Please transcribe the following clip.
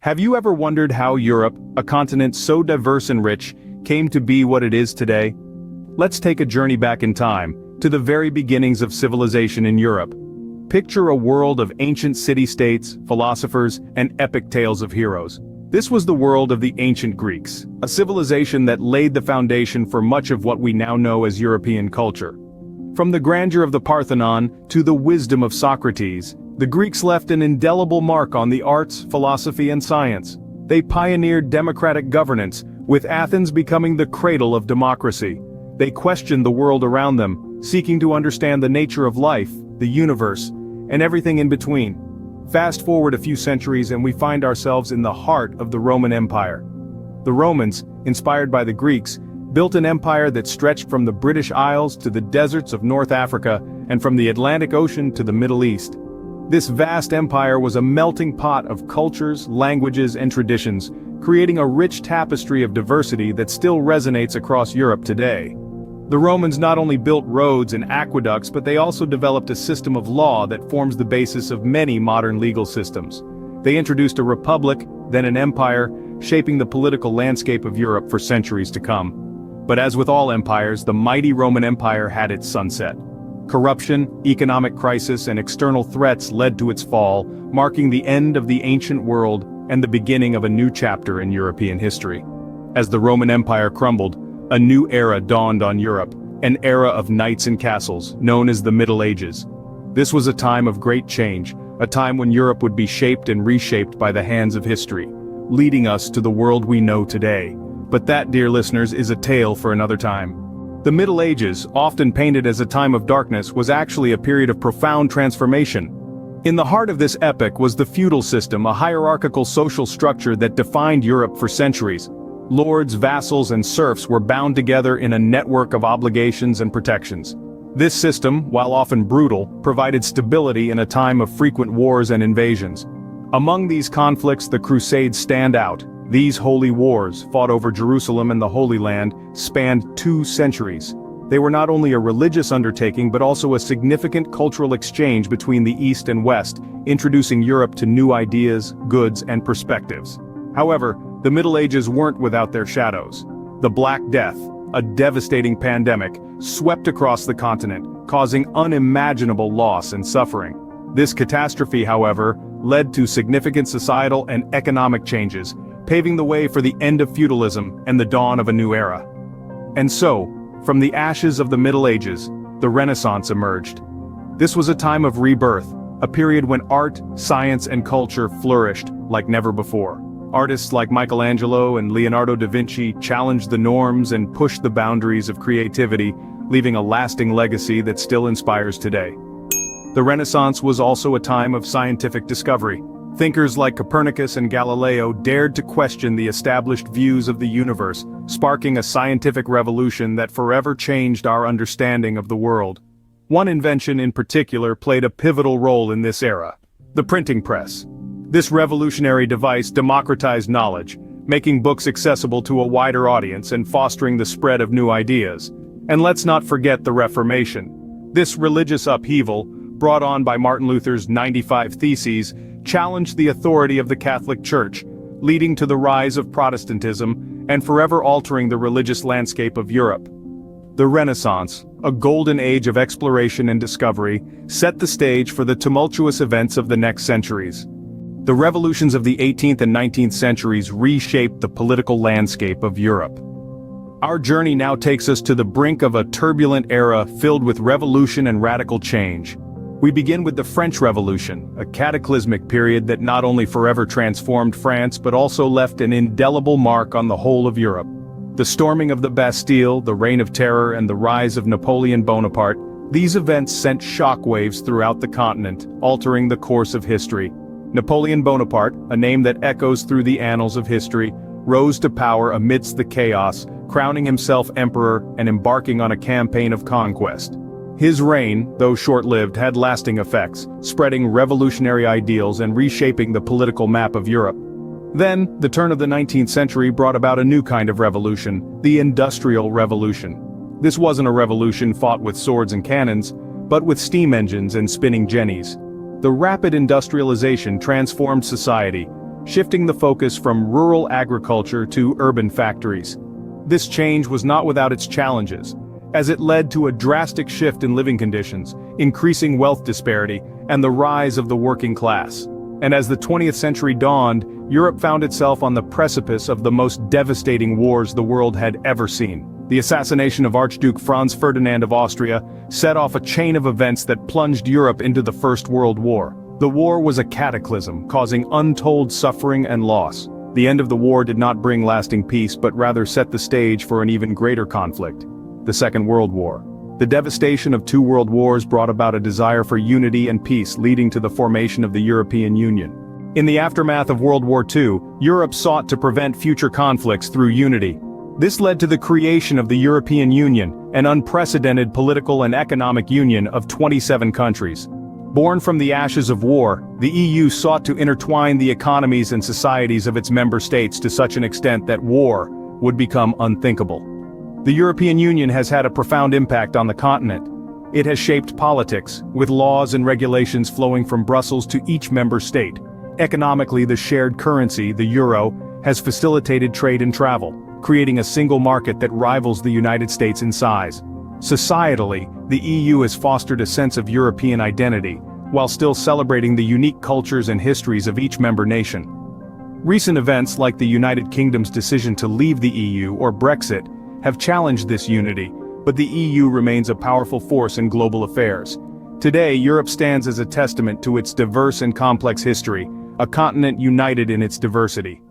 Have you ever wondered how Europe, a continent so diverse and rich, came to be what it is today? Let's take a journey back in time, to the very beginnings of civilization in Europe. Picture a world of ancient city-states, philosophers, and epic tales of heroes. This was the world of the ancient Greeks, a civilization that laid the foundation for much of what we now know as European culture. From the grandeur of the Parthenon to the wisdom of Socrates, the Greeks left an indelible mark on the arts, philosophy, and science. They pioneered democratic governance, with Athens becoming the cradle of democracy. They questioned the world around them, seeking to understand the nature of life, the universe, and everything in between. Fast forward a few centuries and we find ourselves in the heart of the Roman Empire. The Romans, inspired by the Greeks, built an empire that stretched from the British Isles to the deserts of North Africa and from the Atlantic Ocean to the Middle East. This vast empire was a melting pot of cultures, languages, and traditions, creating a rich tapestry of diversity that still resonates across Europe today. The Romans not only built roads and aqueducts, but they also developed a system of law that forms the basis of many modern legal systems. They introduced a republic, then an empire, shaping the political landscape of Europe for centuries to come. But as with all empires, the mighty Roman Empire had its sunset. Corruption, economic crisis, and external threats led to its fall, marking the end of the ancient world and the beginning of a new chapter in European history. As the Roman Empire crumbled, a new era dawned on Europe, an era of knights and castles, known as the Middle Ages. This was a time of great change, a time when Europe would be shaped and reshaped by the hands of history, leading us to the world we know today. But that, dear listeners, is a tale for another time. The Middle Ages, often painted as a time of darkness, was actually a period of profound transformation. In the heart of this epoch was the feudal system, a hierarchical social structure that defined Europe for centuries. Lords, vassals, and serfs were bound together in a network of obligations and protections. This system, while often brutal, provided stability in a time of frequent wars and invasions. Among these conflicts, the Crusades stand out. These holy wars, fought over Jerusalem and the Holy Land, spanned 2 centuries. They were not only a religious undertaking but also a significant cultural exchange between the East and West, introducing Europe to new ideas, goods, and perspectives. However, the Middle Ages weren't without their shadows. The Black Death, a devastating pandemic, swept across the continent, causing unimaginable loss and suffering. This catastrophe, however, led to significant societal and economic changes, paving the way for the end of feudalism and the dawn of a new era. And so, from the ashes of the Middle Ages, the Renaissance emerged. This was a time of rebirth, a period when art, science, and culture flourished like never before. Artists like Michelangelo and Leonardo da Vinci challenged the norms and pushed the boundaries of creativity, leaving a lasting legacy that still inspires today. The Renaissance was also a time of scientific discovery. Thinkers like Copernicus and Galileo dared to question the established views of the universe, sparking a scientific revolution that forever changed our understanding of the world. One invention in particular played a pivotal role in this era: the printing press. This revolutionary device democratized knowledge, making books accessible to a wider audience and fostering the spread of new ideas. And let's not forget the Reformation. This religious upheaval, brought on by Martin Luther's 95 Theses, challenged the authority of the Catholic Church, leading to the rise of Protestantism and forever altering the religious landscape of Europe. The Renaissance, a golden age of exploration and discovery, set the stage for the tumultuous events of the next centuries. The revolutions of the 18th and 19th centuries reshaped the political landscape of Europe. Our journey now takes us to the brink of a turbulent era filled with revolution and radical change. We begin with the French Revolution, a cataclysmic period that not only forever transformed France but also left an indelible mark on the whole of Europe. The storming of the Bastille, the Reign of Terror, and the rise of Napoleon Bonaparte, these events sent shockwaves throughout the continent, altering the course of history. Napoleon Bonaparte, a name that echoes through the annals of history, rose to power amidst the chaos, crowning himself emperor and embarking on a campaign of conquest. His reign, though short-lived, had lasting effects, spreading revolutionary ideals and reshaping the political map of Europe. Then, the turn of the 19th century brought about a new kind of revolution, the Industrial Revolution. This wasn't a revolution fought with swords and cannons, but with steam engines and spinning jennies. The rapid industrialization transformed society, shifting the focus from rural agriculture to urban factories. This change was not without its challenges, as it led to a drastic shift in living conditions, increasing wealth disparity, and the rise of the working class. And as the 20th century dawned, Europe found itself on the precipice of the most devastating wars the world had ever seen. The assassination of Archduke Franz Ferdinand of Austria set off a chain of events that plunged Europe into the First World War. The war was a cataclysm, causing untold suffering and loss. The end of the war did not bring lasting peace but rather set the stage for an even greater conflict: the Second World War. The devastation of two world wars brought about a desire for unity and peace, leading to the formation of the European Union. In the aftermath of World War II, Europe sought to prevent future conflicts through unity. This led to the creation of the European Union, an unprecedented political and economic union of 27 countries. Born from the ashes of war, the EU sought to intertwine the economies and societies of its member states to such an extent that war would become unthinkable. The European Union has had a profound impact on the continent. It has shaped politics, with laws and regulations flowing from Brussels to each member state. Economically, the shared currency, the euro, has facilitated trade and travel, creating a single market that rivals the United States in size. Societally, the EU has fostered a sense of European identity, while still celebrating the unique cultures and histories of each member nation. Recent events like the United Kingdom's decision to leave the EU or Brexit have challenged this unity, but the EU remains a powerful force in global affairs. Today, Europe stands as a testament to its diverse and complex history, a continent united in its diversity.